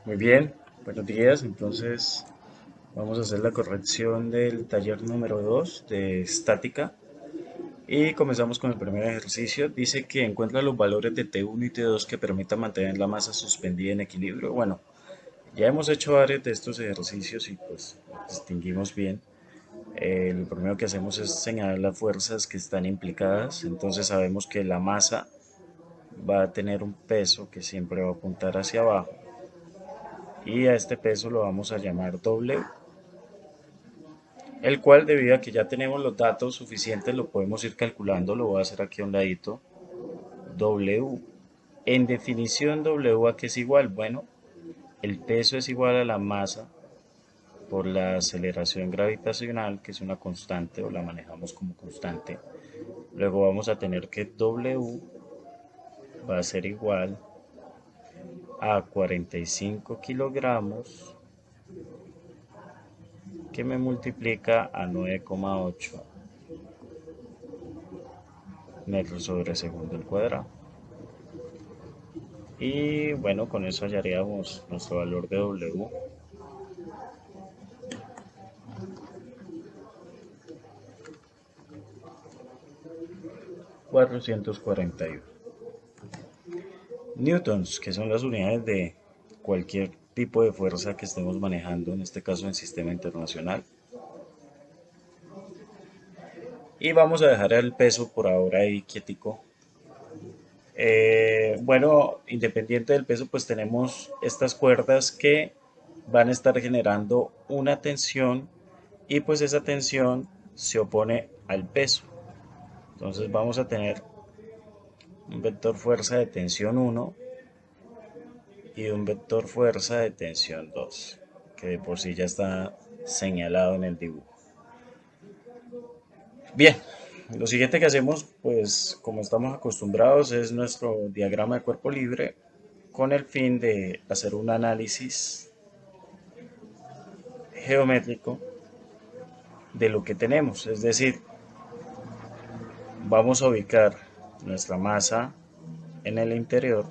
Muy bien, buenos días. Entonces vamos a hacer la corrección del taller número 2 de estática y comenzamos con el primer ejercicio. Dice que encuentra los valores de T1 y T2 que permitan mantener la masa suspendida en equilibrio. Bueno, ya hemos hecho varios de estos ejercicios y pues distinguimos bien. Lo primero que hacemos es señalar las fuerzas que están implicadas. Entonces sabemos que la masa va a tener un peso que siempre va a apuntar hacia abajo y a este peso lo vamos a llamar W, el cual debido a que ya tenemos los datos suficientes lo podemos ir calculando. Lo voy a hacer aquí a un ladito. W, en definición, W a qué es igual. Bueno, el peso es igual a la masa por la aceleración gravitacional, que es una constante o la manejamos como constante. Luego vamos a tener que W va a ser igual a 45 kilogramos, que me multiplica a 9,8 metros sobre segundo al cuadrado. Y bueno, con eso hallaríamos nuestro valor de W. 441 newtons, que son las unidades de cualquier tipo de fuerza que estemos manejando, en este caso en sistema internacional. Y vamos a dejar el peso por ahora ahí quietico. Bueno, independiente del peso, pues tenemos estas cuerdas que van a estar generando una tensión y pues esa tensión se opone al peso. Entonces vamos a tener un vector fuerza de tensión 1 y un vector fuerza de tensión 2, que de por sí ya está señalado en el dibujo. Bien, lo siguiente que hacemos, pues como estamos acostumbrados, es nuestro diagrama de cuerpo libre con el fin de hacer un análisis geométrico de lo que tenemos. Es decir, vamos a ubicar nuestra masa en el interior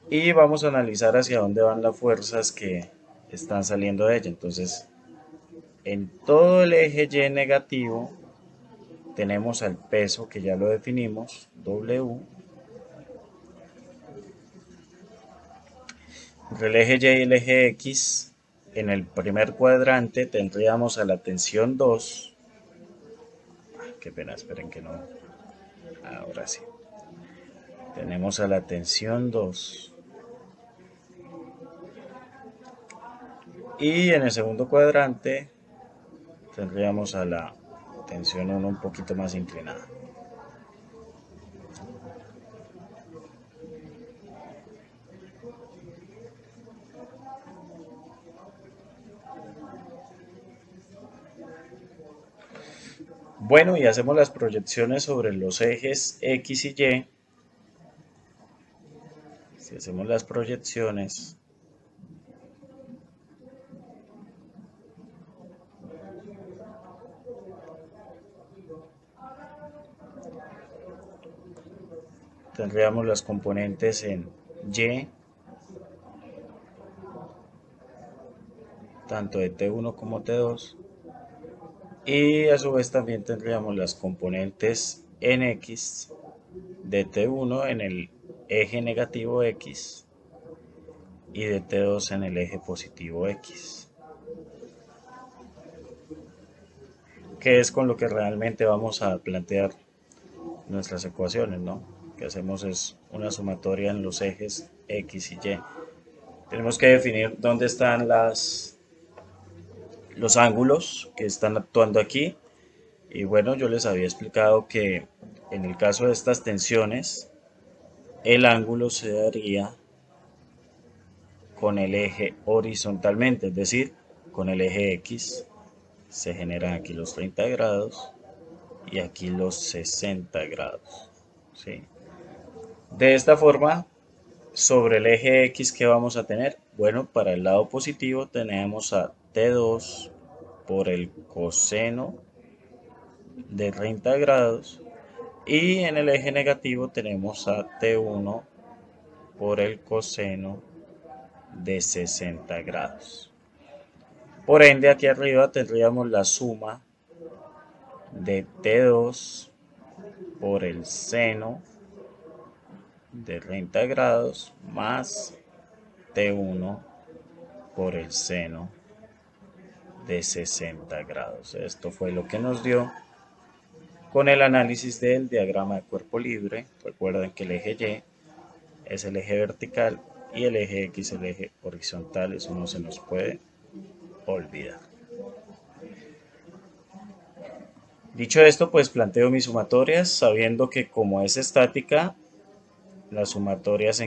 y vamos a analizar hacia dónde van las fuerzas que están saliendo de ella. Entonces, en todo el eje Y negativo tenemos al peso que ya lo definimos, W. Entre el eje Y y el eje X, en el primer cuadrante tendríamos a la tensión 2. Qué pena, esperen que no. Ahora sí. Tenemos a la tensión 2. Y en el segundo cuadrante tendríamos a la tensión 1 un poquito más inclinada. Bueno, y hacemos las proyecciones sobre los ejes X y Y. Si hacemos las proyecciones, tendríamos las componentes en Y, tanto de T1 como T2, y a su vez también tendríamos las componentes en X de T1 en el eje negativo X y de T2 en el eje positivo X, que es con lo que realmente vamos a plantear nuestras ecuaciones, ¿no? Que hacemos es una sumatoria en los ejes X y Y. Tenemos que definir dónde están los ángulos que están actuando aquí. Y bueno, yo les había explicado que en el caso de estas tensiones, el ángulo se daría con el eje horizontalmente, es decir, con el eje X. Se generan aquí los 30 grados y aquí los 60 grados. ¿Sí? De esta forma, sobre el eje X, ¿qué vamos a tener? Bueno, para el lado positivo tenemos a T2 por el coseno de 30 grados y en el eje negativo tenemos a T1 por el coseno de 60 grados. Por ende, aquí arriba tendríamos la suma de T2 por el seno de 30 grados más T1 por el seno de 60 grados. Esto fue lo que nos dio con el análisis del diagrama de cuerpo libre. Recuerden que el eje Y es el eje vertical y el eje X el eje horizontal. Eso no se nos puede olvidar. Dicho esto, pues planteo mis sumatorias sabiendo que como es estática, las sumatorias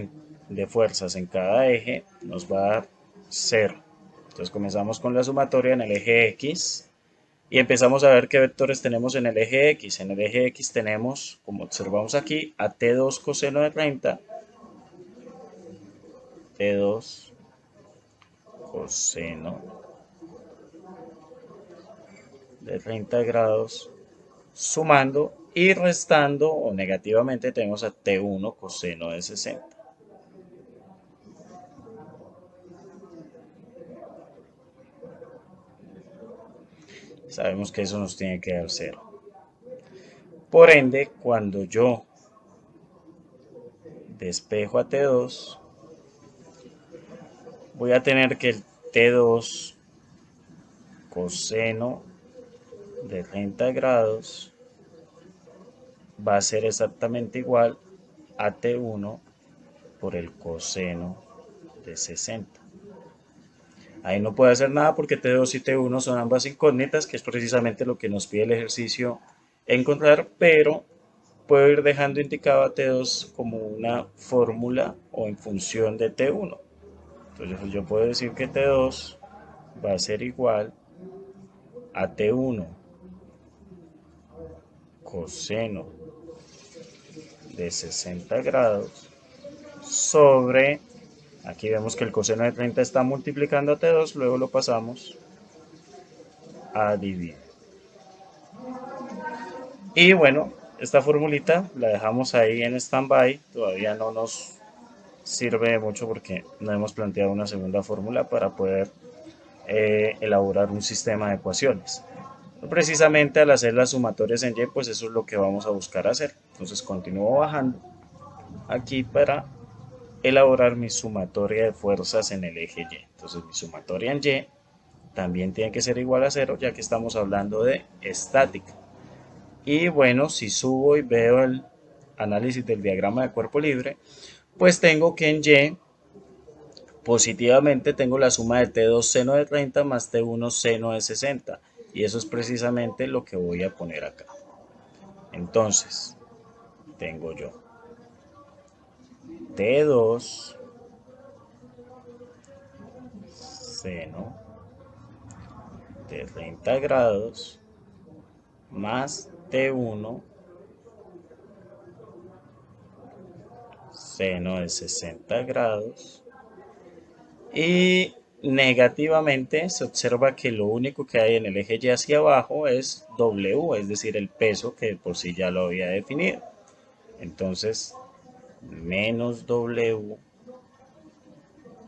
de fuerzas en cada eje nos va a dar 0. Entonces comenzamos con la sumatoria en el eje X y empezamos a ver qué vectores tenemos en el eje X. En el eje X tenemos, como observamos aquí, a T2 coseno de 30, T2 coseno de 30 grados, sumando y restando o negativamente tenemos a T1 coseno de 60. Sabemos que eso nos tiene que dar 0. Por ende, cuando yo despejo a T2, voy a tener que el T2 coseno de 30 grados va a ser exactamente igual a T1 por el coseno de 60. Ahí no puedo hacer nada porque T2 y T1 son ambas incógnitas, que es precisamente lo que nos pide el ejercicio encontrar, pero puedo ir dejando indicado a T2 como una fórmula o en función de T1. Entonces yo puedo decir que T2 va a ser igual a T1 coseno de 60 grados sobre, aquí vemos que el coseno de 30 está multiplicando a T2, luego lo pasamos a dividir. Y bueno, esta formulita la dejamos ahí en stand-by, todavía no nos sirve de mucho porque no hemos planteado una segunda fórmula para poder elaborar un sistema de ecuaciones. Precisamente al hacer las sumatorias en Y, pues eso es lo que vamos a buscar hacer. Entonces continúo bajando aquí para elaborar mi sumatoria de fuerzas en el eje Y. Entonces mi sumatoria en Y también tiene que ser igual a 0, ya que estamos hablando de estática. Y bueno, si subo y veo el análisis del diagrama de cuerpo libre, pues tengo que en Y positivamente tengo la suma de T2 seno de 30 más T1 seno de 60. Y eso es precisamente lo que voy a poner acá. Entonces, tengo yo T2 seno de 30 grados más T1 seno de 60 grados. Y negativamente se observa que lo único que hay en el eje Y hacia abajo es W, es decir, el peso que por sí ya lo había definido. Entonces, menos W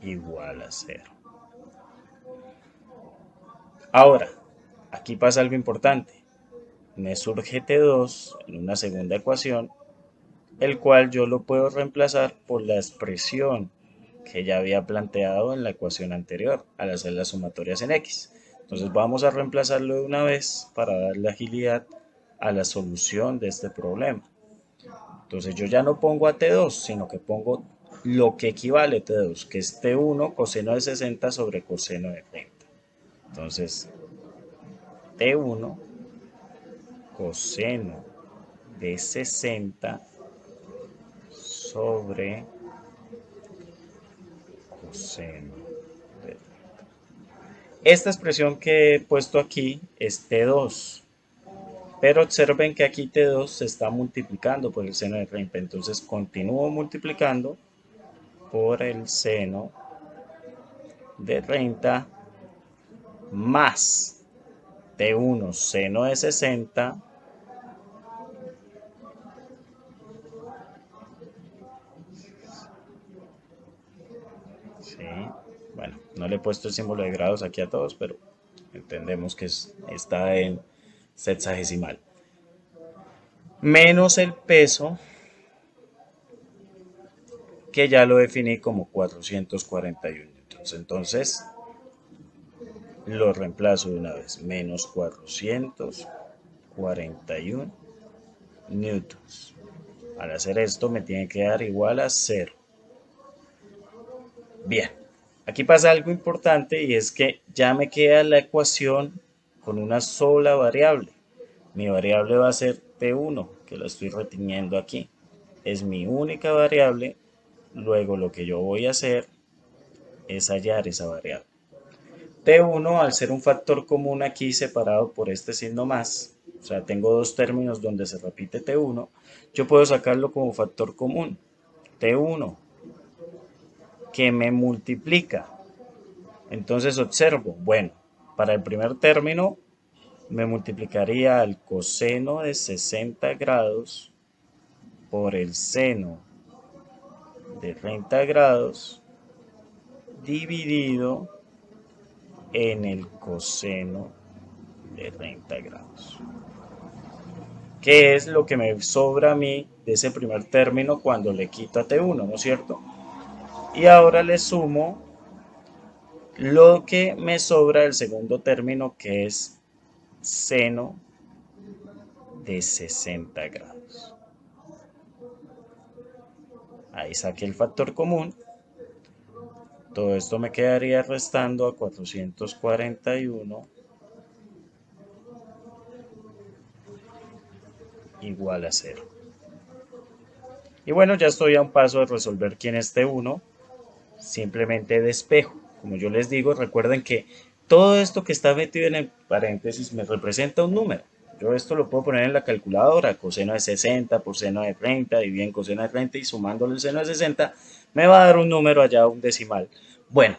igual a 0. Ahora, aquí pasa algo importante. Me surge T2 en una segunda ecuación, el cual yo lo puedo reemplazar por la expresión que ya había planteado en la ecuación anterior al hacer las sumatorias en X. Entonces vamos a reemplazarlo de una vez para darle agilidad a la solución de este problema. Entonces yo ya no pongo a T2, sino que pongo lo que equivale a T2, que es T1 coseno de 60 sobre coseno de 30. Entonces T1 coseno de 60 sobre coseno de 30. Esta expresión que he puesto aquí es T2, pero observen que aquí T2 se está multiplicando por el seno de 30, entonces continúo multiplicando por el seno de 30 más T1 seno de 60 ¿sí? Bueno, no le he puesto el símbolo de grados aquí a todos, pero entendemos que está en sexagesimal. Menos el peso, que ya lo definí como 441 newtons. Entonces, lo reemplazo de una vez. Menos 441 newtons. Al hacer esto me tiene que dar igual a cero. Bien, aquí pasa algo importante y es que ya me queda la ecuación con una sola variable. Mi variable va a ser T1, que lo estoy reteniendo aquí. Es mi única variable, luego lo que yo voy a hacer es hallar esa variable. T1, al ser un factor común aquí separado por este signo más, o sea, tengo dos términos donde se repite T1, yo puedo sacarlo como factor común. T1, que me multiplica. Entonces observo, bueno, para el primer término me multiplicaría el coseno de 60 grados por el seno de 30 grados dividido en el coseno de 30 grados. ¿Qué es lo que me sobra a mí de ese primer término cuando le quito a T1, ¿no es cierto? Y ahora le sumo lo que me sobra del segundo término, que es seno de 60 grados. Ahí saqué el factor común. Todo esto me quedaría restando a 441 igual a cero. Y bueno, ya estoy a un paso de resolver quién es T1. Simplemente despejo. Como yo les digo, recuerden que todo esto que está metido en el paréntesis me representa un número. Yo esto lo puedo poner en la calculadora, coseno de 60 por seno de 30, dividido en coseno de 30 y sumándole el seno de 60, me va a dar un número allá, un decimal. Bueno,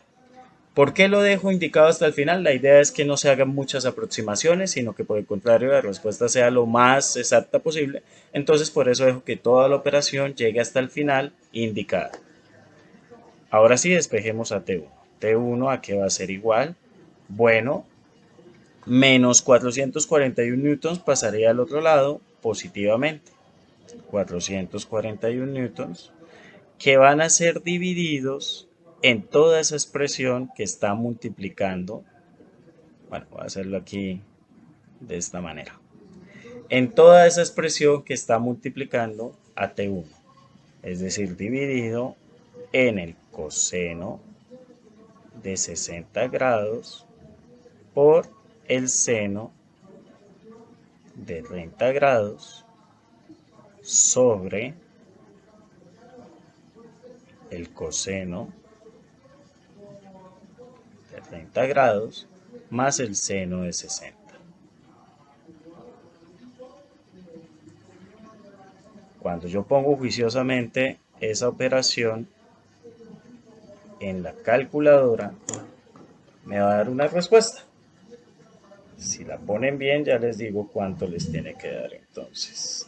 ¿por qué lo dejo indicado hasta el final? La idea es que no se hagan muchas aproximaciones, sino que por el contrario la respuesta sea lo más exacta posible. Entonces por eso dejo que toda la operación llegue hasta el final indicada. Ahora sí despejemos a T1. T1 a qué va a ser igual. Bueno, menos 441 newtons pasaría al otro lado positivamente. 441 newtons que van a ser divididos en toda esa expresión que está multiplicando. Bueno, voy a hacerlo aquí de esta manera. En toda esa expresión que está multiplicando a T1. Es decir, dividido en el coseno de 60 grados por el seno de 30 grados sobre el coseno de 30 grados más el seno de 60. Cuando yo pongo juiciosamente esa operación en la calculadora, me va a dar una respuesta. Si la ponen bien, ya les digo cuánto les tiene que dar entonces.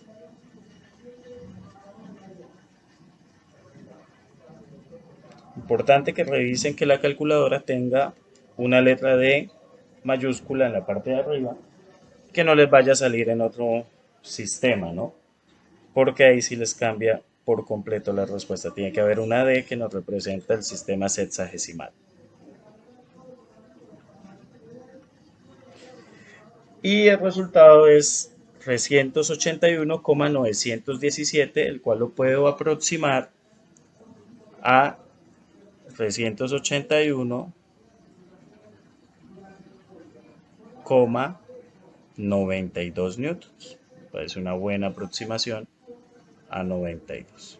Importante que revisen que la calculadora tenga una letra D mayúscula en la parte de arriba, que no les vaya a salir en otro sistema, ¿no? Porque ahí sí les cambia por completo la respuesta. Tiene que haber una D que nos representa el sistema sexagesimal. Y el resultado es 381,917, el cual lo puedo aproximar a 381,92 newtons. Parece una buena aproximación a 92.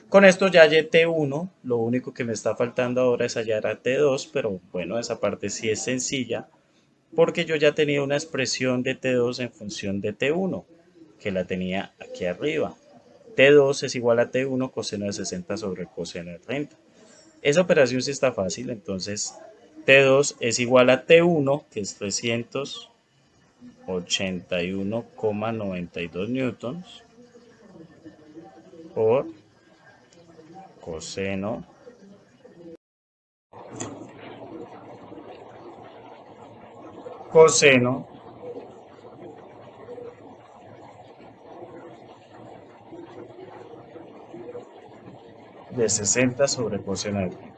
Con esto ya hallé T1, lo único que me está faltando ahora es hallar a T2, pero bueno, esa parte sí es sencilla, porque yo ya tenía una expresión de T2 en función de T1, que la tenía aquí arriba. T2 es igual a T1 coseno de 60 sobre coseno de 30. Esa operación sí está fácil, entonces T2 es igual a T1, que es 381,92 newtons, por coseno coseno de 60 sobre coseno de 30.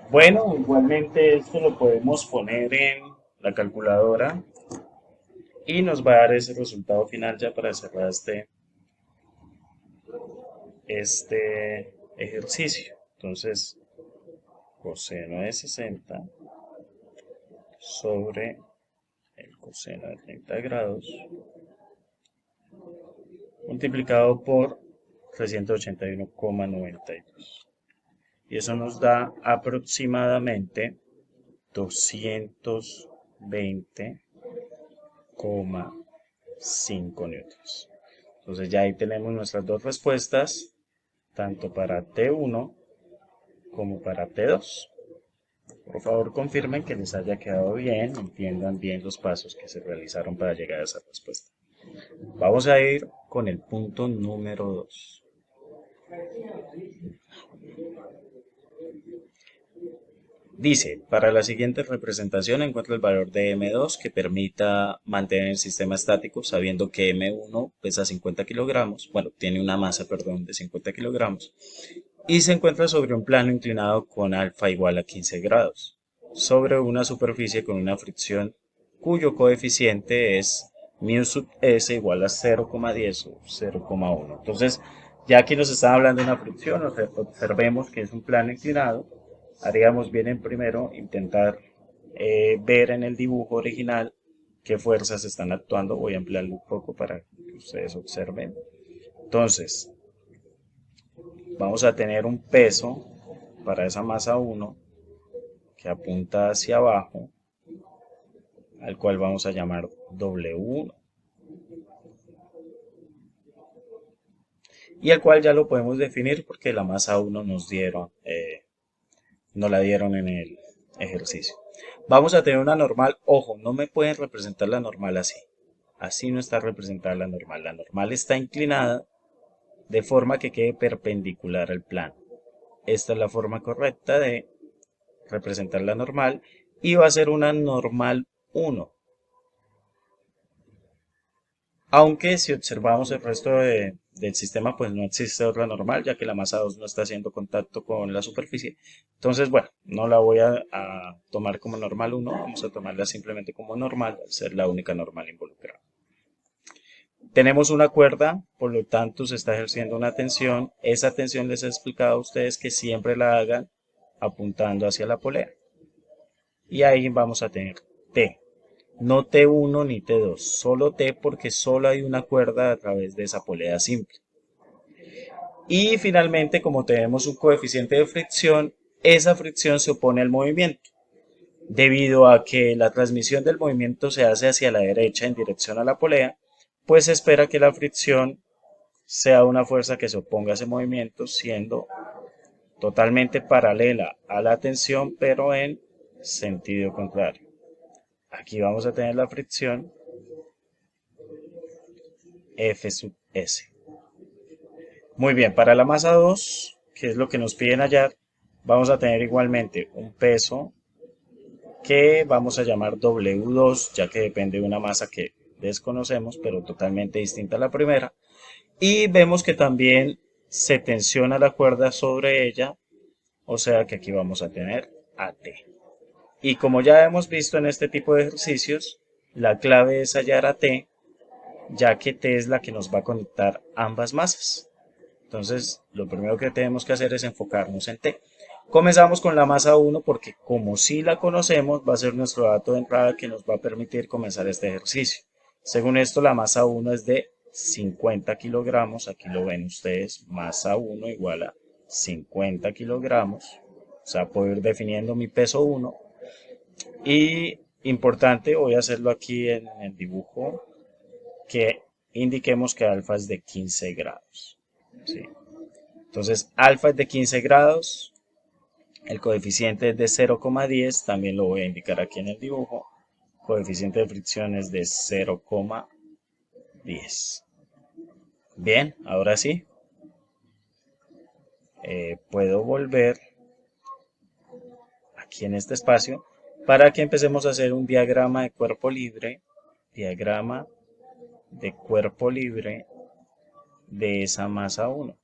Bueno, igualmente esto lo podemos poner en la calculadora y nos va a dar ese resultado final ya para cerrar este ejercicio. Entonces, coseno de 60 sobre el coseno de 30 grados multiplicado por 381,92. Y eso nos da aproximadamente 220,5 newtons. Entonces ya ahí tenemos nuestras dos respuestas, tanto para T1 como para T2. Por favor, confirmen que les haya quedado bien, entiendan bien los pasos que se realizaron para llegar a esa respuesta. Vamos a ir con el punto número 2. Dice, para la siguiente representación encuentra el valor de M2 que permita mantener el sistema estático sabiendo que M1 pesa 50 kilogramos, bueno, tiene una masa, perdón, de 50 kilogramos, y se encuentra sobre un plano inclinado con alfa igual a 15 grados, sobre una superficie con una fricción cuyo coeficiente es mu sub s igual a 0,10 o 0,1. Entonces, ya aquí nos están hablando de una fricción, observemos que es un plano inclinado. Haríamos bien en primero intentar ver en el dibujo original qué fuerzas están actuando. Voy a ampliarlo un poco para que ustedes observen. Entonces, vamos a tener un peso para esa masa 1 que apunta hacia abajo, al cual vamos a llamar W1, y el cual ya lo podemos definir porque la masa 1 nos la dieron en el ejercicio. Vamos a tener una normal, ojo, no me pueden representar la normal así. Así no está representada la normal. La normal está inclinada de forma que quede perpendicular al plano. Esta es la forma correcta de representar la normal y va a ser una normal 1. Aunque si observamos el resto del sistema, pues no existe otra normal, ya que la masa 2 no está haciendo contacto con la superficie. Entonces, bueno, no la voy a tomar como normal 1, vamos a tomarla simplemente como normal, al ser la única normal involucrada. Tenemos una cuerda, por lo tanto se está ejerciendo una tensión. Esa tensión les he explicado a ustedes que siempre la hagan apuntando hacia la polea. Y ahí vamos a tener T. No T1 ni T2, solo T porque solo hay una cuerda a través de esa polea simple. Y finalmente, como tenemos un coeficiente de fricción, esa fricción se opone al movimiento. Debido a que la transmisión del movimiento se hace hacia la derecha en dirección a la polea, pues se espera que la fricción sea una fuerza que se oponga a ese movimiento, siendo totalmente paralela a la tensión, pero en sentido contrario. Aquí vamos a tener la fricción F sub S. Muy bien, para la masa 2, que es lo que nos piden hallar, vamos a tener igualmente un peso que vamos a llamar W2, ya que depende de una masa que desconocemos, pero totalmente distinta a la primera. Y vemos que también se tensiona la cuerda sobre ella, o sea que aquí vamos a tener AT. Y como ya hemos visto en este tipo de ejercicios, la clave es hallar AT, ya que T es la que nos va a conectar ambas masas. Entonces, lo primero que tenemos que hacer es enfocarnos en T. Comenzamos con la masa 1 porque como si la conocemos, va a ser nuestro dato de entrada que nos va a permitir comenzar este ejercicio. Según esto, la masa 1 es de 50 kilogramos. Aquí lo ven ustedes, masa 1 igual a 50 kilogramos. O sea, puedo ir definiendo mi peso 1. Y importante, voy a hacerlo aquí en el dibujo, que indiquemos que alfa es de 15 grados. ¿Sí? Entonces, alfa es de 15 grados. El coeficiente es de 0,10, también lo voy a indicar aquí en el dibujo. Coeficiente de fricción es de 0,10. Bien, ahora sí, puedo volver aquí en este espacio para que empecemos a hacer un diagrama de cuerpo libre, diagrama de cuerpo libre de esa masa 1.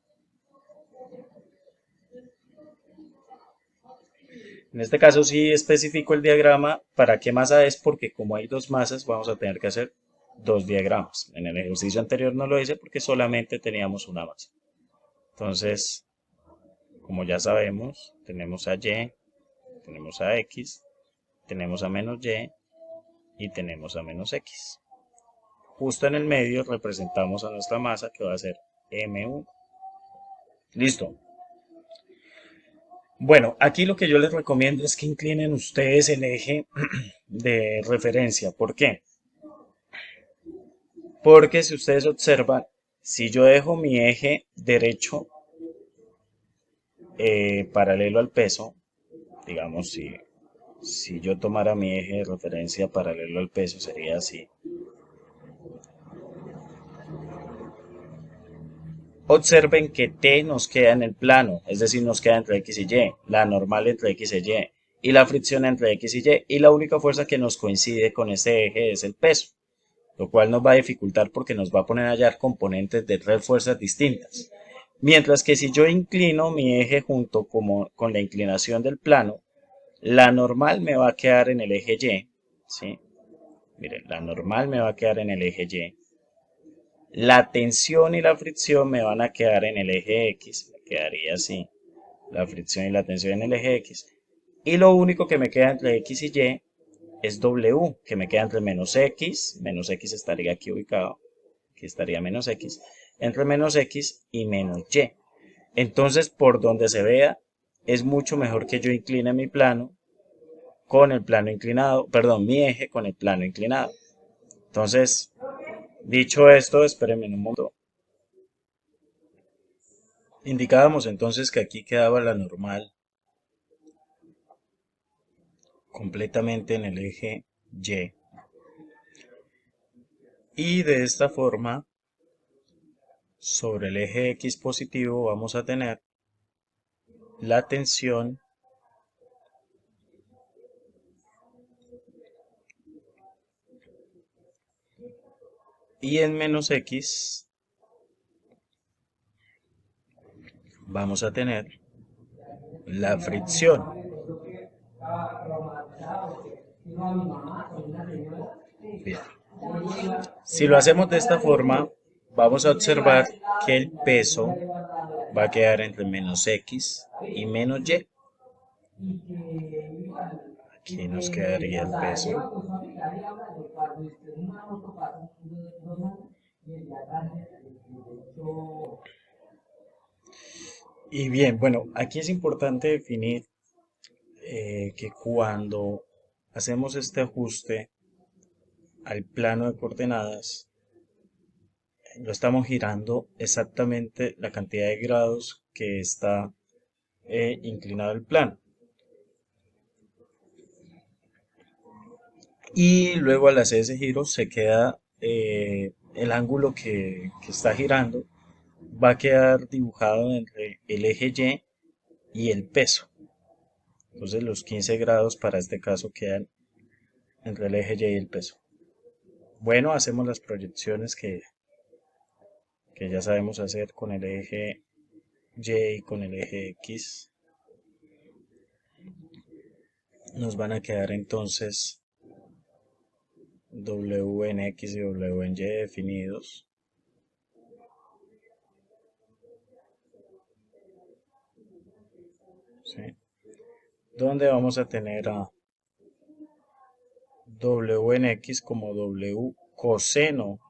En este caso sí especifico el diagrama para qué masa es, porque como hay dos masas vamos a tener que hacer dos diagramas. En el ejercicio anterior no lo hice porque solamente teníamos una masa. Entonces, como ya sabemos, tenemos a Y, tenemos a X, tenemos a menos Y y tenemos a menos X. Justo en el medio representamos a nuestra masa, que va a ser M1. Listo. Bueno, aquí lo que yo les recomiendo es que inclinen ustedes el eje de referencia. ¿Por qué? Porque si ustedes observan, si yo dejo mi eje derecho paralelo al peso, digamos, si yo tomara mi eje de referencia paralelo al peso, sería así. Observen que T nos queda en el plano, es decir, nos queda entre X y Y, la normal entre X y la fricción entre X y la única fuerza que nos coincide con este eje es el peso, lo cual nos va a dificultar porque nos va a poner a hallar componentes de tres fuerzas distintas. Mientras que si yo inclino mi eje junto con la inclinación del plano, la normal me va a quedar en el eje Y, ¿sí? Miren, la normal me va a quedar en el eje Y. La tensión y la fricción me van a quedar en el eje X, me quedaría así, la fricción y la tensión en el eje X. Y lo único que me queda entre X y Y es W, que me queda entre menos X estaría aquí ubicado, aquí estaría menos X, entre menos X y menos Y. Entonces, por donde se vea, es mucho mejor que yo incline mi plano con el plano inclinado, perdón, mi eje con el plano inclinado. Entonces, dicho esto, espérenme un momento. Indicábamos entonces que aquí quedaba la normal completamente en el eje Y. Y de esta forma, sobre el eje X positivo vamos a tener la tensión y en menos X vamos a tener la fricción. Bien. Si lo hacemos de esta forma, vamos a observar que el peso va a quedar entre menos X y menos Y. Aquí nos quedaría el peso. Y bien, bueno, aquí es importante definir que cuando hacemos este ajuste al plano de coordenadas, lo estamos girando exactamente la cantidad de grados que está inclinado el plano. Y luego al hacer ese giro se queda el ángulo que está girando, va a quedar dibujado entre el eje Y el peso. Entonces los 15 grados para este caso quedan entre el eje Y y el peso. Bueno, hacemos las proyecciones que ya sabemos hacer con el eje Y y con el eje X. Nos van a quedar entonces W en X y W en Y definidos. ¿Sí? Donde vamos a tener a W en X como W coseno,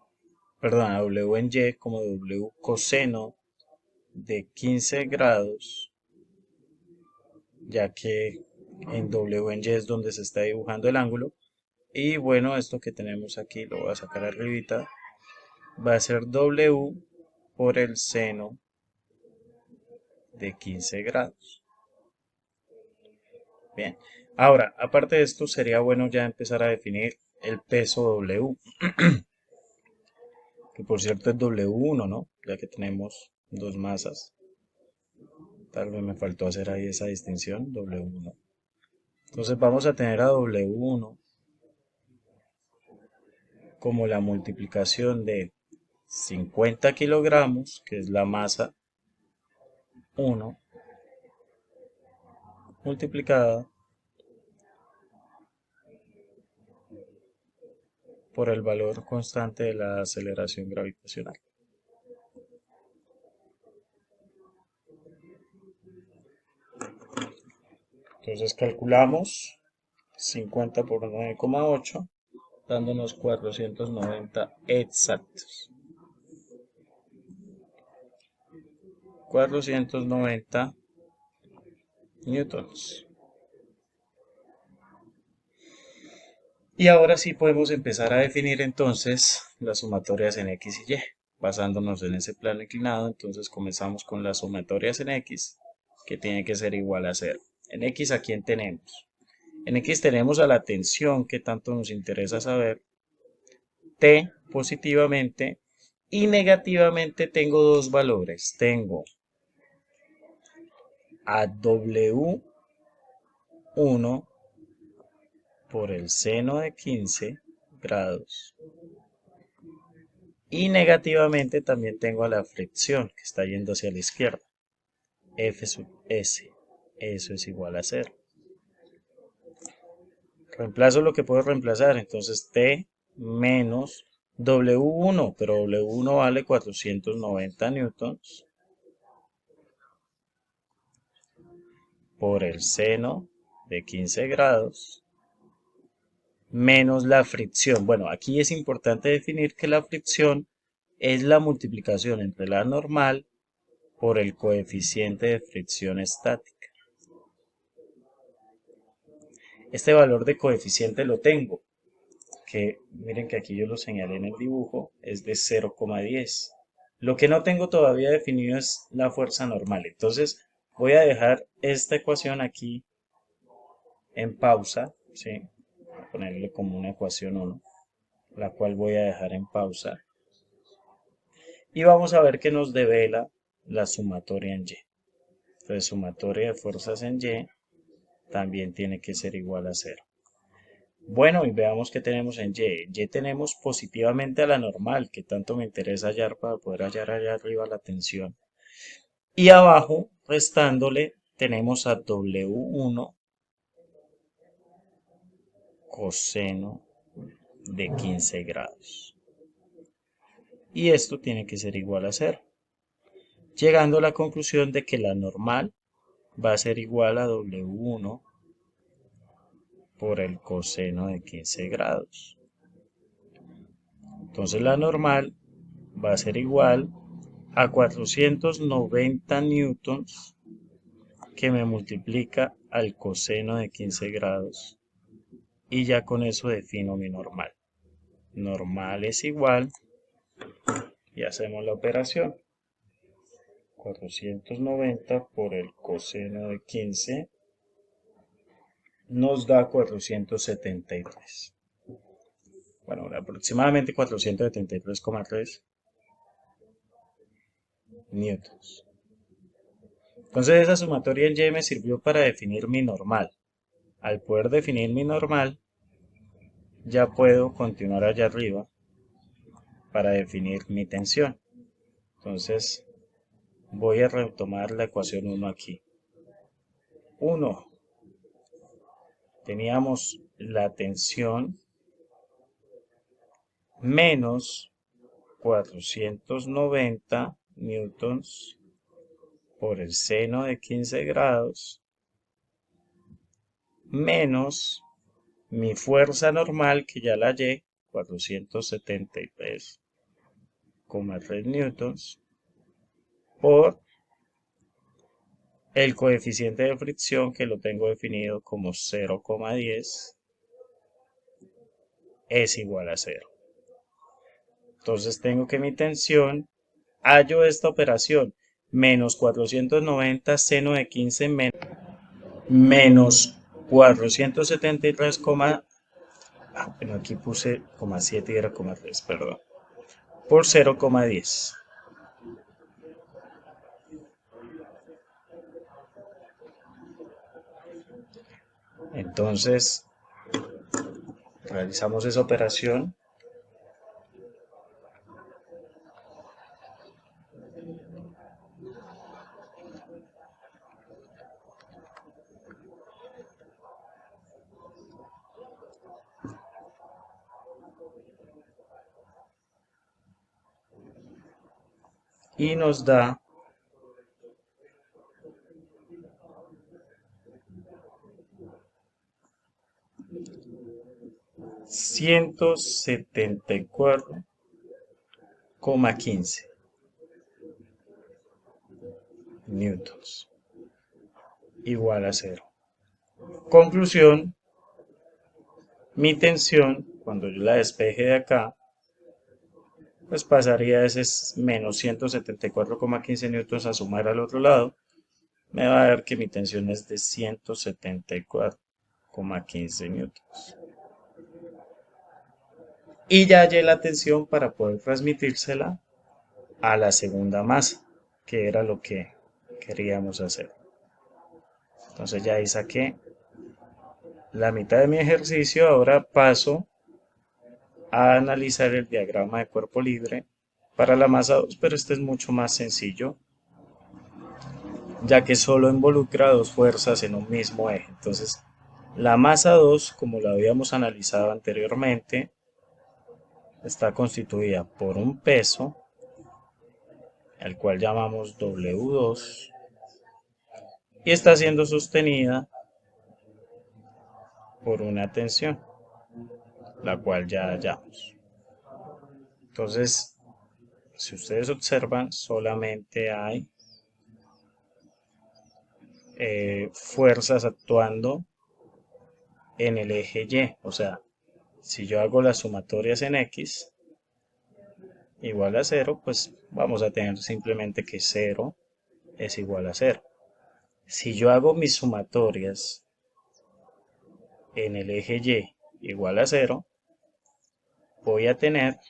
perdón, a W en Y como W coseno de 15 grados, ya que en W en Y es donde se está dibujando el ángulo. Y bueno, esto que tenemos aquí lo voy a sacar arribita, va a ser W por el seno de 15 grados. Bien. Ahora, aparte de esto, sería bueno ya empezar a definir el peso W, que por cierto es W1, ¿no? Ya que tenemos dos masas. Tal vez me faltó hacer ahí esa distinción, W1. Entonces vamos a tener a W1 como la multiplicación de 50 kilogramos, que es la masa 1, multiplicada por el valor constante de la aceleración gravitacional. Entonces calculamos 50 por 9,8, dándonos 490 exactos. 490 newtons. Y ahora sí podemos empezar a definir entonces las sumatorias en X y Y. Basándonos en ese plano inclinado, entonces comenzamos con las sumatorias en X, que tiene que ser igual a 0. En X, ¿a quién tenemos? En X tenemos a la tensión, que tanto nos interesa saber, T positivamente, y negativamente tengo dos valores. Tengo a W1 por el seno de 15 grados. Y negativamente también tengo a la fricción, que está yendo hacia la izquierda. F sub S. Eso es igual a 0. Reemplazo lo que puedo reemplazar. Entonces T menos W1, pero W1 vale 490 newtons por el seno de 15 grados menos la fricción. Bueno, aquí es importante definir que la fricción es la multiplicación entre la normal por el coeficiente de fricción estática. Este valor de coeficiente lo tengo, que miren que aquí yo lo señalé en el dibujo, es de 0,10. Lo que no tengo todavía definido es la fuerza normal. Entonces voy a dejar esta ecuación aquí en pausa, ¿sí? Voy a ponerle como una ecuación 1, la cual voy a dejar en pausa. Y vamos a ver qué nos devela la sumatoria en Y. Entonces, sumatoria de fuerzas en Y también tiene que ser igual a 0. Bueno, y veamos qué tenemos en Y. Y tenemos positivamente a la normal, que tanto me interesa hallar para poder hallar allá arriba la tensión. Y abajo, restándole, tenemos a W1 coseno de 15 grados. Y esto tiene que ser igual a 0. Llegando a la conclusión de que la normal va a ser igual a W1 por el coseno de 15 grados. Entonces la normal va a ser igual a 490 newtons que me multiplica al coseno de 15 grados. Y ya con eso defino mi normal. Normal es igual, y hacemos la operación. 490 por el coseno de 15 nos da 473. Bueno, aproximadamente 473,3 newtons. Entonces esa sumatoria en Y me sirvió para definir mi normal. Al poder definir mi normal, ya puedo continuar allá arriba para definir mi tensión. Entonces voy a retomar la ecuación 1 aquí. 1. Teníamos la tensión menos 490 newtons por el seno de 15 grados menos mi fuerza normal, que ya la hallé, 473,3 newtons, por el coeficiente de fricción, que lo tengo definido como 0,10, es igual a 0. Entonces tengo que mi tensión, hallo esta operación, menos 490 seno de 15 menos 473, bueno, aquí puse 7 y era 3, perdón, por 0,10. Entonces, realizamos esa operación y nos da 174,15 newtons, igual a cero. Conclusión, mi tensión, cuando yo la despeje de acá, pues pasaría de ese menos 174,15 newtons a sumar al otro lado, me va a dar que mi tensión es de 174,15 newtons. Y ya hallé la tensión para poder transmitírsela a la segunda masa, que era lo que queríamos hacer. Entonces ya ahí saqué la mitad de mi ejercicio. Ahora paso a analizar el diagrama de cuerpo libre para la masa 2, pero este es mucho más sencillo, ya que solo involucra dos fuerzas en un mismo eje. Entonces, la masa 2, como la habíamos analizado anteriormente, está constituida por un peso, al cual llamamos W2, y está siendo sostenida por una tensión, la cual ya hallamos. Entonces, si ustedes observan, solamente hay fuerzas actuando en el eje Y. O sea, si yo hago las sumatorias en X igual a 0, pues vamos a tener simplemente que 0 es igual a 0. Si yo hago mis sumatorias en el eje Y igual a 0, voy a tener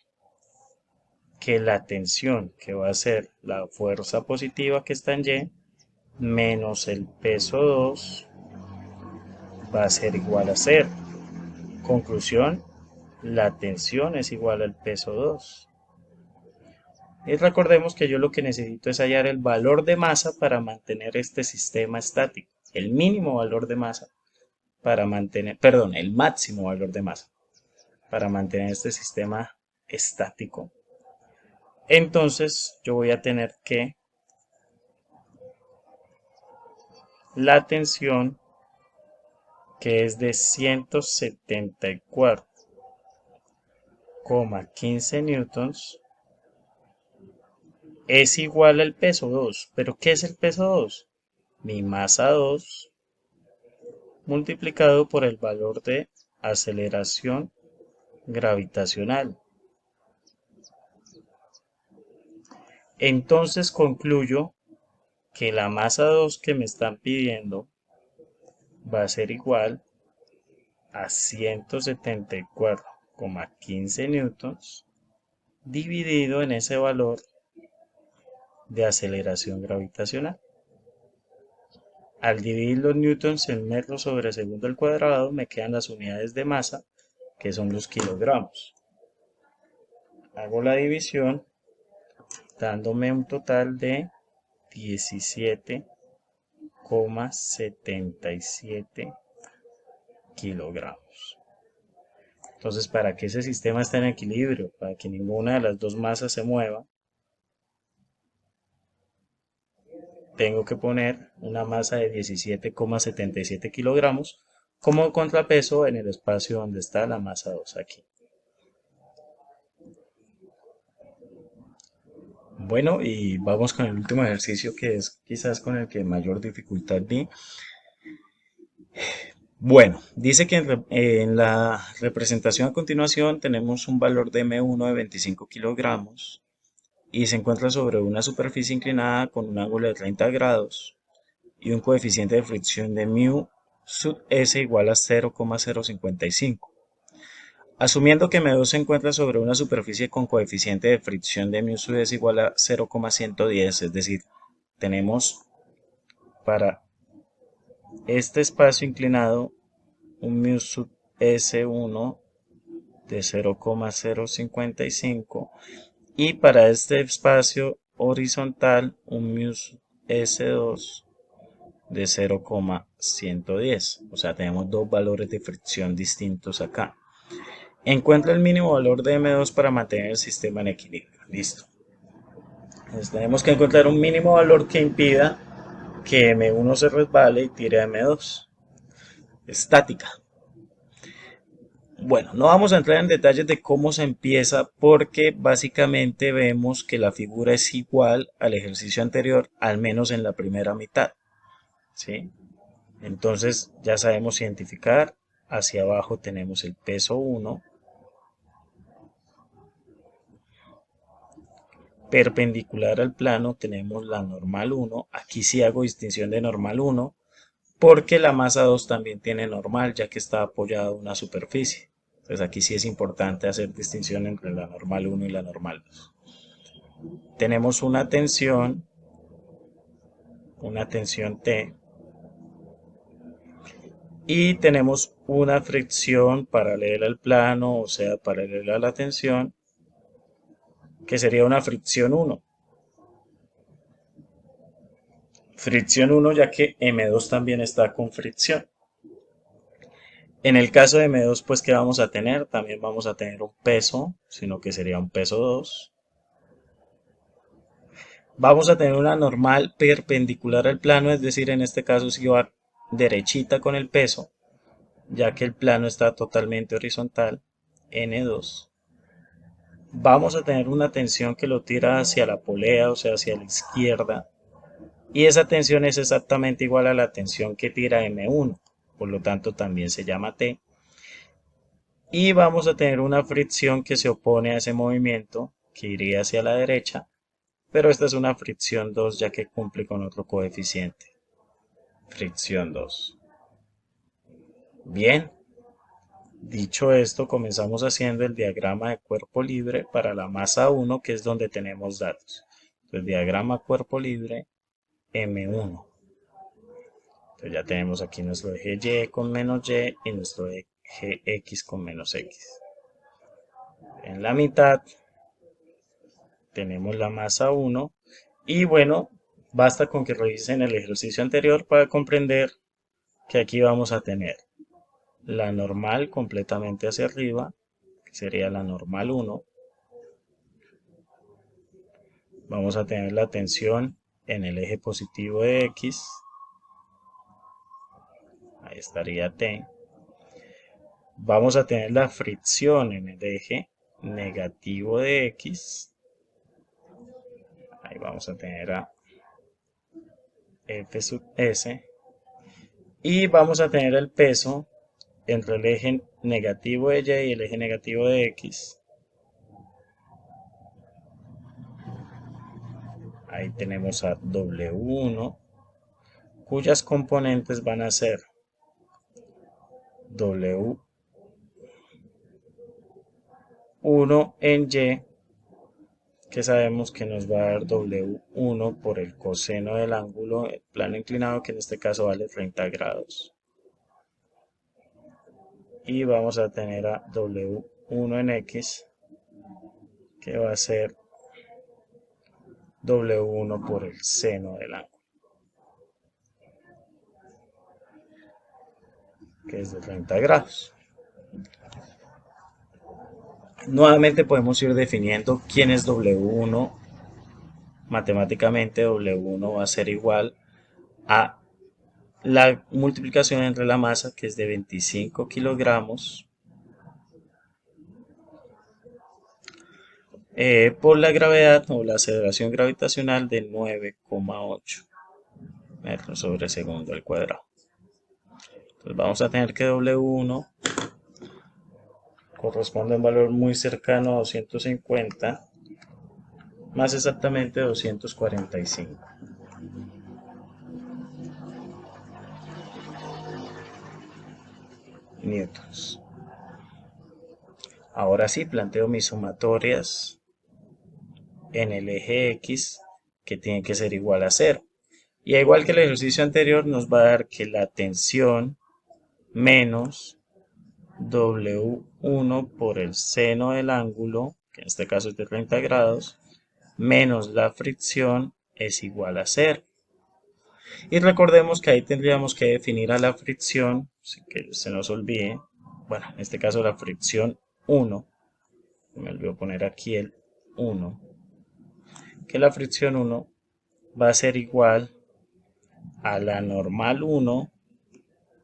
que la tensión, que va a ser la fuerza positiva que está en Y, menos el peso 2, va a ser igual a 0. Conclusión, la tensión es igual al peso 2. Y recordemos que yo lo que necesito es hallar el valor de masa para mantener este sistema estático. El mínimo valor de masa para mantener, perdón, el máximo valor de masa para mantener este sistema estático. Entonces yo voy a tener que la tensión, que es de 174,15 newtons, es igual al peso 2. ¿Pero qué es el peso 2? Mi masa 2 multiplicado por el valor de aceleración gravitacional. Entonces concluyo que la masa 2 que me están pidiendo va a ser igual a 174,15 newtons dividido en ese valor de aceleración gravitacional. Al dividir los newtons en metros sobre segundo al cuadrado, me quedan las unidades de masa, que son los kilogramos. Hago la división, dándome un total de 17,77 kilogramos. Entonces, para que ese sistema esté en equilibrio, para que ninguna de las dos masas se mueva, tengo que poner una masa de 17,77 kilogramos como contrapeso en el espacio donde está la masa 2 aquí. Bueno, y vamos con el último ejercicio, que es quizás con el que mayor dificultad vi. Bueno, dice que en la representación a continuación tenemos un valor de M1 de 25 kilogramos y se encuentra sobre una superficie inclinada con un ángulo de 30 grados y un coeficiente de fricción de μ sub S igual a 0,055. Asumiendo que M2 se encuentra sobre una superficie con coeficiente de fricción de mu sub S igual a 0,110, es decir, tenemos para este espacio inclinado un mu sub S1 de 0,055 y para este espacio horizontal un mu sub S2 de 0,110. O sea, tenemos dos valores de fricción distintos acá. Encuentra el mínimo valor de M2 para mantener el sistema en equilibrio. Listo. Entonces tenemos que encontrar un mínimo valor que impida que M1 se resbale y tire a M2. Estática. Bueno, no vamos a entrar en detalles de cómo se empieza porque básicamente vemos que la figura es igual al ejercicio anterior, al menos en la primera mitad. ¿Sí? Entonces ya sabemos identificar. Hacia abajo tenemos el peso 1. Perpendicular al plano tenemos la normal 1. Aquí sí hago distinción de normal 1 porque la masa 2 también tiene normal ya que está apoyada a una superficie. Entonces aquí sí es importante hacer distinción entre la normal 1 y la normal 2. Tenemos una tensión T, y tenemos una fricción paralela al plano, o sea, paralela a la tensión, que sería una fricción 1. Fricción 1 ya que M2 también está con fricción. En el caso de M2, pues, ¿qué vamos a tener? También vamos a tener un peso, sino que sería un peso 2. Vamos a tener una normal perpendicular al plano, es decir, en este caso sí va derechita con el peso, ya que el plano está totalmente horizontal, N2. Vamos a tener una tensión que lo tira hacia la polea, o sea, hacia la izquierda, y esa tensión es exactamente igual a la tensión que tira M1, por lo tanto también se llama T. Y vamos a tener una fricción que se opone a ese movimiento, que iría hacia la derecha, pero esta es una fricción 2 ya que cumple con otro coeficiente. Fricción 2. Bien, dicho esto, comenzamos haciendo el diagrama de cuerpo libre para la masa 1, que es donde tenemos datos. Entonces, diagrama cuerpo libre M1. Entonces ya tenemos aquí nuestro eje Y con menos Y y nuestro eje X con menos X. En la mitad tenemos la masa 1 y bueno, basta con que revisen el ejercicio anterior para comprender que aquí vamos a tener la normal completamente hacia arriba, que sería la normal 1. Vamos a tener la tensión en el eje positivo de X, ahí estaría T. Vamos a tener la fricción en el eje negativo de X, ahí vamos a tener a F sub S. Y vamos a tener el peso entre el eje negativo de Y y el eje negativo de X. Ahí tenemos a W1, cuyas componentes van a ser W1 en Y, que sabemos que nos va a dar W1 por el coseno del ángulo, el plano inclinado, que en este caso vale 30 grados. Y vamos a tener a W1 en X, que va a ser W1 por el seno del ángulo, que es de 30 grados. Nuevamente podemos ir definiendo quién es W1. Matemáticamente W1 va a ser igual a la multiplicación entre la masa, que es de 25 kilogramos, por la gravedad o la aceleración gravitacional de 9,8 metros sobre segundo al cuadrado. Entonces vamos a tener que W1 corresponde a un valor muy cercano a 250, más exactamente 245. newtons. Ahora sí, planteo mis sumatorias en el eje X, que tiene que ser igual a 0. Y igual que el ejercicio anterior, nos va a dar que la tensión menos W1 por el seno del ángulo, que en este caso es de 30 grados, menos la fricción es igual a 0. Y recordemos que ahí tendríamos que definir a la fricción, sin que se nos olvide, bueno, en este caso la fricción 1, me olvidó poner aquí el 1, que la fricción 1 va a ser igual a la normal 1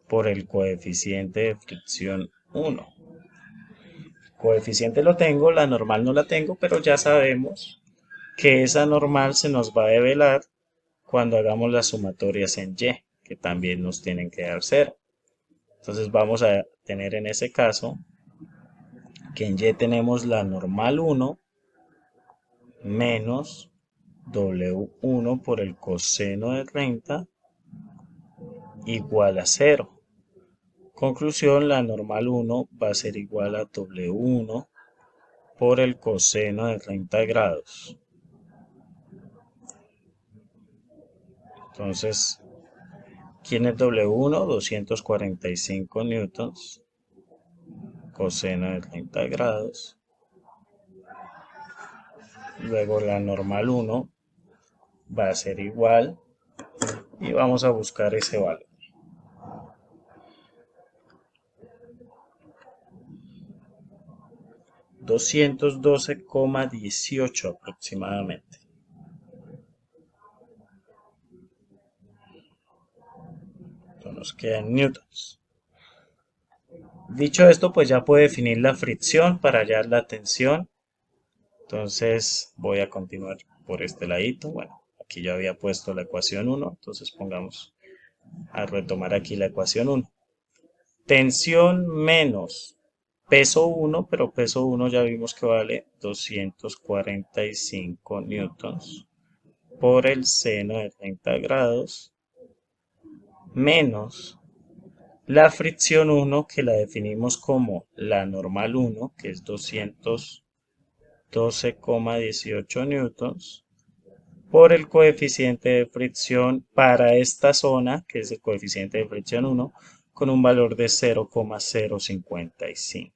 por el coeficiente de fricción 1. Coeficiente lo tengo, la normal no la tengo, pero ya sabemos que esa normal se nos va a develar cuando hagamos las sumatorias en y, que también nos tienen que dar 0. Entonces vamos a tener en ese caso que en y tenemos la normal 1 menos W1 por el coseno de 30 igual a 0. Conclusión, la normal 1 va a ser igual a W1 por el coseno de 30 grados. Entonces, ¿quién es W1? 245 newtons, coseno de 30 grados. Luego la normal 1 va a ser igual y vamos a buscar ese valor. 212,18 aproximadamente. Entonces nos quedan newtons. Dicho esto, pues ya puedo definir la fricción para hallar la tensión. Entonces voy a continuar por este ladito. Bueno, aquí ya había puesto la ecuación 1, entonces pongamos a retomar aquí la ecuación 1. Tensión menos peso 1, pero peso 1 ya vimos que vale 245 newtons por el seno de 30 grados menos la fricción 1, que la definimos como la normal 1, que es 212,18 newtons, por el coeficiente de fricción para esta zona, que es el coeficiente de fricción 1, con un valor de 0,055.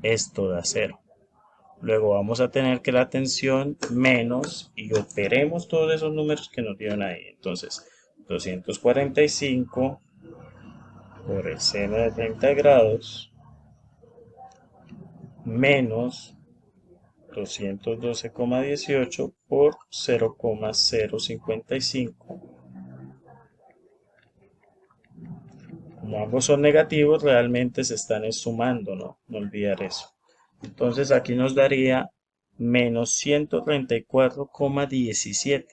Esto da 0. Luego vamos a tener que la tensión menos, y operemos todos esos números que nos dieron ahí. Entonces, 245 por el seno de 30 grados menos 212,18 por 0,055. Como ambos son negativos, realmente se están sumando, ¿no? No olvidar eso. Entonces aquí nos daría menos 134,17.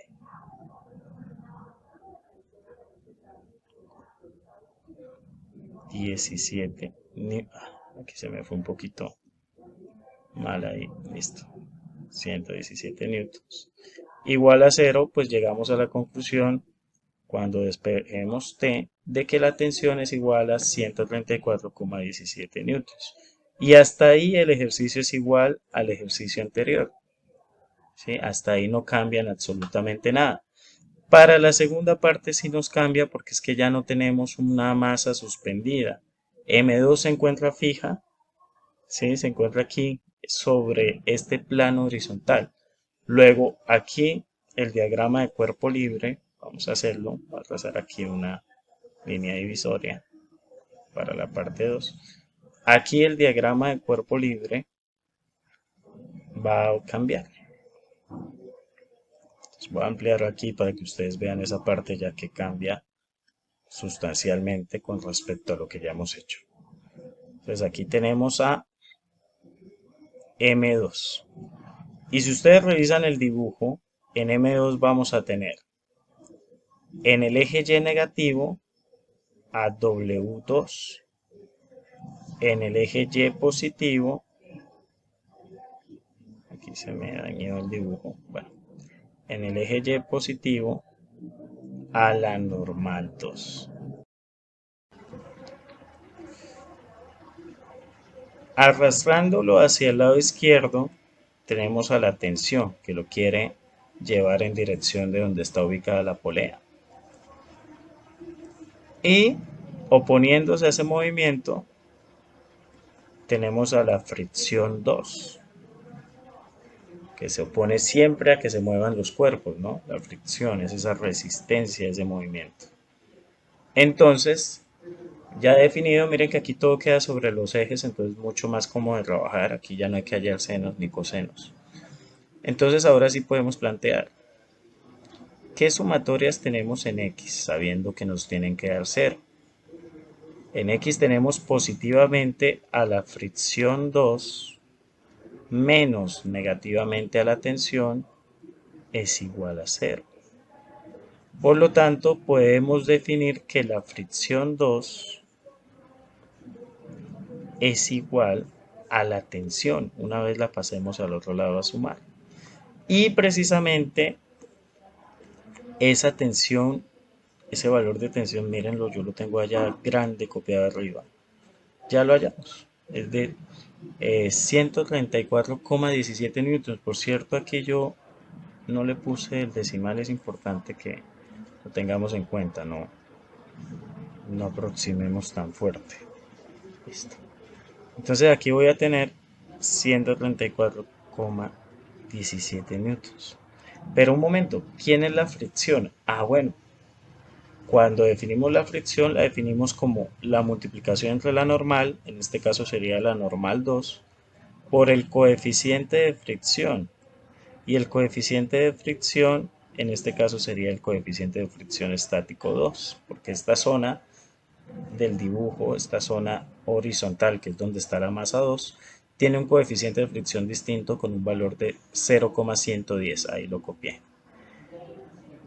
17. Aquí se me fue un poquito mal ahí. Listo. 117 newtons. Igual a 0, pues llegamos a la conclusión cuando despejemos T de que la tensión es igual a 134,17 newtons. Y hasta ahí el ejercicio es igual al ejercicio anterior. ¿Sí? Hasta ahí no cambian absolutamente nada. Para la segunda parte sí nos cambia porque es que ya no tenemos una masa suspendida. M2 se encuentra fija, ¿sí? Se encuentra aquí sobre este plano horizontal. Luego aquí el diagrama de cuerpo libre, vamos a hacerlo, voy a trazar aquí una línea divisoria para la parte 2. Aquí el diagrama de cuerpo libre va a cambiar. Entonces voy a ampliarlo aquí para que ustedes vean esa parte ya que cambia sustancialmente con respecto a lo que ya hemos hecho. Entonces aquí tenemos a M2. Y si ustedes revisan el dibujo, en M2 vamos a tener en el eje Y negativo a W2, en el eje Y positivo, aquí se me dañó el dibujo, bueno, en el eje Y positivo a la normal 2. Arrastrándolo hacia el lado izquierdo, tenemos a la tensión que lo quiere llevar en dirección de donde está ubicada la polea. Y oponiéndose a ese movimiento, tenemos a la fricción 2 que se opone siempre a que se muevan los cuerpos, ¿no? La fricción es esa resistencia a ese movimiento. Entonces, ya definido, miren que aquí todo queda sobre los ejes, entonces mucho más cómodo de trabajar. Aquí ya no hay que hallar senos ni cosenos. Entonces ahora sí podemos plantear qué sumatorias tenemos en X, sabiendo que nos tienen que dar cero. En X tenemos positivamente a la fricción 2 menos negativamente a la tensión es igual a cero. Por lo tanto, podemos definir que la fricción 2 es igual a la tensión, una vez la pasemos al otro lado a sumar. Y precisamente esa tensión, ese valor de tensión, mírenlo, yo lo tengo allá grande copiado arriba. Ya lo hallamos. Es de 134,17 newtons. Por cierto, aquí yo no le puse el decimal, es importante que lo tengamos en cuenta, no aproximemos tan fuerte. Listo. Entonces aquí voy a tener 134,17 newtons. Pero un momento, ¿quién es la fricción? Ah, bueno, cuando definimos la fricción la definimos como la multiplicación entre la normal, en este caso sería la normal 2, por el coeficiente de fricción. Y el coeficiente de fricción, en este caso sería el coeficiente de fricción estático 2, porque esta zona del dibujo, esta zona horizontal, que es donde está la masa 2, tiene un coeficiente de fricción distinto con un valor de 0,110. Ahí lo copié.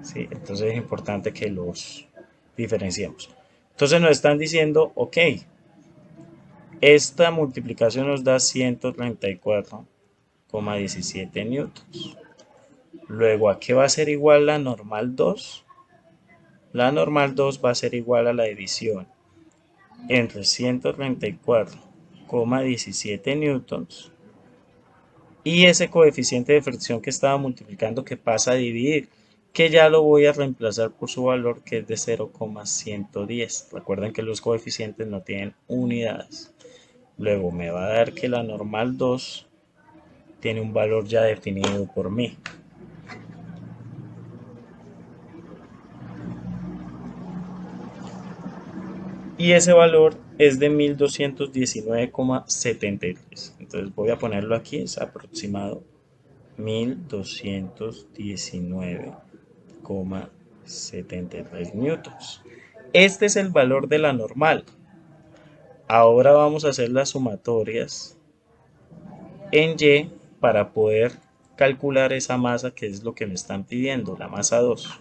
¿Sí? Entonces es importante que los diferenciemos. Entonces nos están diciendo, ok, esta multiplicación nos da 134,17 newtons. Luego, ¿a qué va a ser igual la normal 2? La normal 2 va a ser igual a la división entre 134,17 newtons y ese coeficiente de fricción que estaba multiplicando que pasa a dividir, que ya lo voy a reemplazar por su valor que es de 0,110. Recuerden que los coeficientes no tienen unidades. Luego me va a dar que la normal 2 tiene un valor ya definido por mí. Y ese valor es de 1219,73. Entonces voy a ponerlo aquí, es aproximado 1219,73 newtons. Este es el valor de la normal. Ahora vamos a hacer las sumatorias en Y para poder calcular esa masa que es lo que me están pidiendo, la masa 2.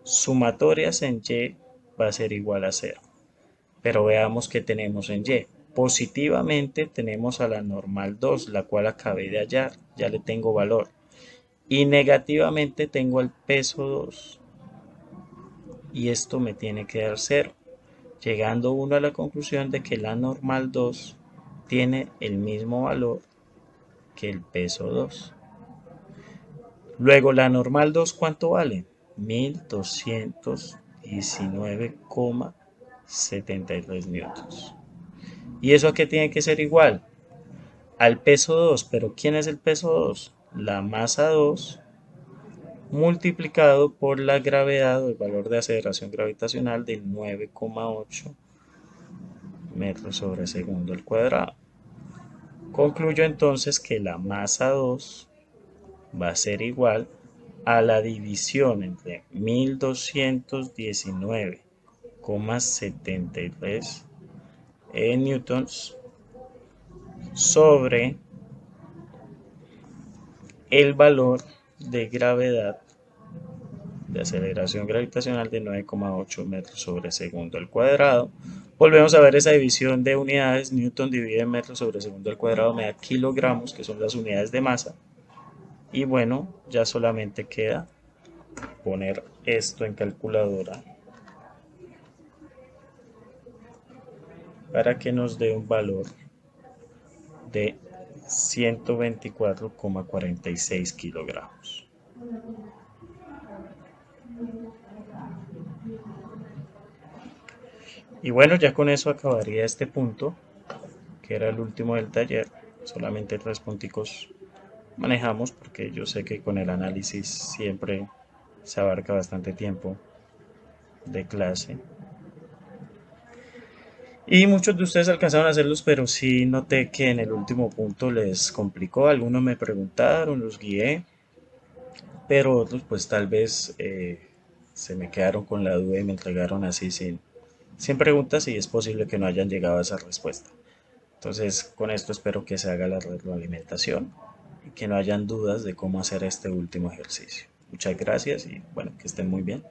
Sumatorias en Y va a ser igual a 0. Pero veamos qué tenemos en Y. Positivamente tenemos a la normal 2, la cual acabé de hallar, ya le tengo valor. Y negativamente tengo el peso 2. Y esto me tiene que dar 0. Llegando uno a la conclusión de que la normal 2 tiene el mismo valor que el peso 2. Luego, la normal 2, ¿cuánto vale? 1219,73 newtons. ¿Y eso a qué tiene que ser igual? Al peso 2. ¿Pero quién es el peso 2? La masa 2 multiplicado por la gravedad o el valor de aceleración gravitacional de 9,8 metros sobre segundo al cuadrado. Concluyo entonces que la masa 2 va a ser igual a la división entre 1219,73 newtons sobre el valor de gravedad de aceleración gravitacional de 9,8 metros sobre segundo al cuadrado. Volvemos a ver esa división de unidades. Newton divide en metros sobre segundo al cuadrado, me da kilogramos, que son las unidades de masa. Y bueno, ya solamente queda poner esto en calculadora para que nos dé un valor de 124,46 kilogramos. Y bueno, ya con eso acabaría este punto, que era el último del taller. Solamente tres punticos manejamos porque yo sé que con el análisis siempre se abarca bastante tiempo de clase. Y muchos de ustedes alcanzaron a hacerlos, pero sí noté que en el último punto les complicó. Algunos me preguntaron, los guié, pero otros pues tal vez se me quedaron con la duda y me entregaron así sin preguntas y es posible que no hayan llegado a esa respuesta. Entonces con esto espero que se haga la retroalimentación y que no hayan dudas de cómo hacer este último ejercicio. Muchas gracias y bueno, que estén muy bien.